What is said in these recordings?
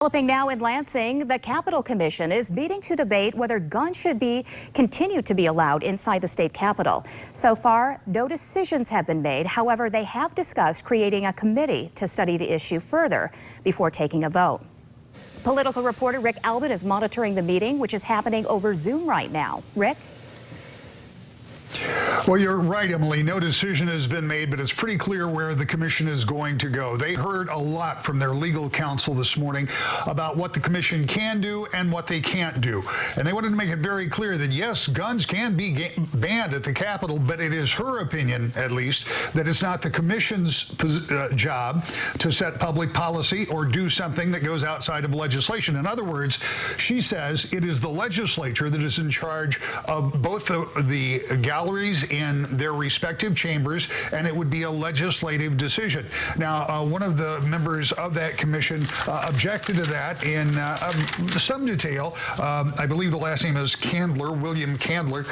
Developing now in Lansing, the Capitol Commission is meeting to debate whether guns should continue to be allowed inside the state capitol. So far, no decisions have been made. However, they have discussed creating a committee to study the issue further before taking a vote. Political reporter Rick Albin is monitoring the meeting, which is happening over Zoom right now. Rick? Well, you're right, Emily. No decision has been made, but it's pretty clear where the commission is going to go. They heard a lot from their legal counsel this morning about what the commission can do and what they can't do. And they wanted to make it very clear that, yes, guns can be banned at the Capitol, but it is her opinion, at least, that it's not the commission's job to set public policy or do something that goes outside of legislation. In other words, she says it is the legislature that is in charge of both the galleries in their respective chambers, and it would be a legislative decision. Now, one of the members of that commission objected to that in some detail. I believe the last name is Candler, William Candler,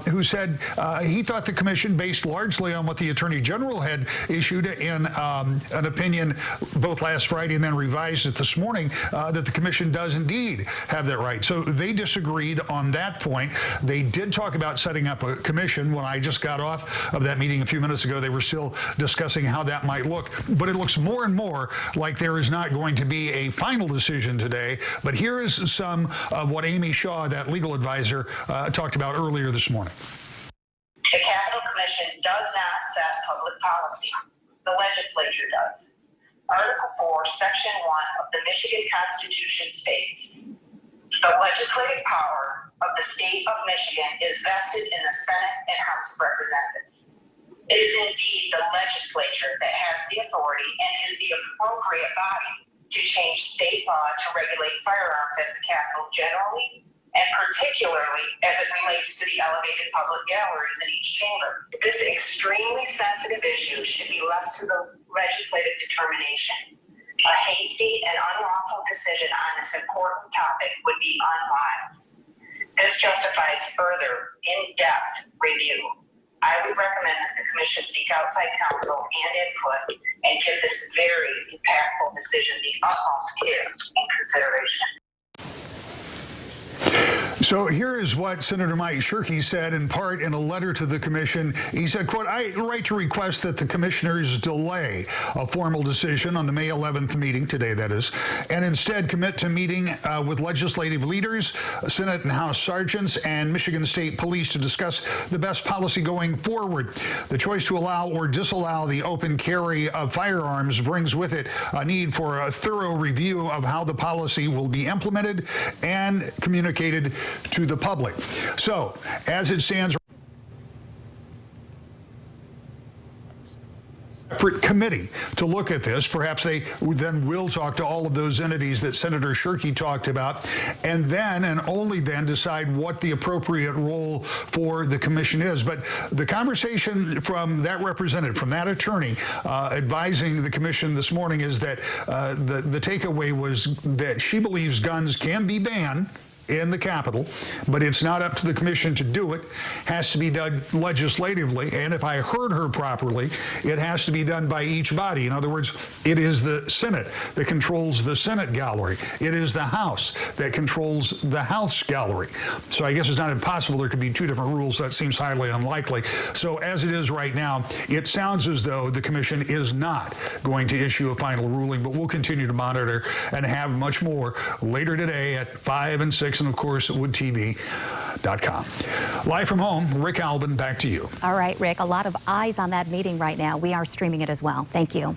who said he thought the commission, based largely on what the Attorney General had issued in an opinion both last Friday and then revised it this morning, that the commission does indeed have that right. So they disagreed on that point. They did talk about setting up a commission. When I just got off of that meeting a few minutes ago, they were still discussing how that might look. But it looks more and more like there is not going to be a final decision today. But here is some of what Amy Shaw, that legal advisor, talked about earlier this morning. The Capitol Commission does not set public policy. The legislature does. Article 4, Section 1 of the Michigan Constitution states, the legislative power of the state of Michigan is vested in the Senate and House of Representatives. It is indeed the legislature that has the authority and is the appropriate body to change state law to regulate firearms at the Capitol generally, and particularly as it relates to the elevated public galleries in each chamber. This extremely sensitive issue should be left to the legislative determination. A hasty and unlawful decision on this important topic would be unwise. This justifies further in-depth review. I would recommend that the commission seek outside counsel and input and give this very impactful decision the utmost care and consideration. So here is what Senator Mike Shirkey said, in part in a letter to the commission. He said, quote, I write to request that the commissioners delay a formal decision on the May 11th meeting, today that is, and instead commit to meeting with legislative leaders, Senate and House sergeants, and Michigan State Police to discuss the best policy going forward. The choice to allow or disallow the open carry of firearms brings with it a need for a thorough review of how the policy will be implemented and communicated to the public. So, as it stands, separate committee to look at this. Perhaps they then will talk to all of those entities that Senator Shirkey talked about, and then and only then decide what the appropriate role for the commission is. But the conversation from that representative, from that attorney advising the commission this morning, is that the takeaway was that she believes guns can be banned in the Capitol, but it's not up to the commission to do it. Has to be done legislatively, and if I heard her properly, it has to be done by each body. In other words, it is the Senate that controls the Senate gallery. It is the House that controls the House gallery. So I guess it's not impossible there could be two different rules. That seems highly unlikely. So as it is right now, it sounds as though the commission is not going to issue a final ruling, but we'll continue to monitor and have much more later today at 5 and 6, and of course at woodtv.com. Live from home, Rick Albin, back to you. All right, Rick, a lot of eyes on that meeting right now. We are streaming it as well. Thank you.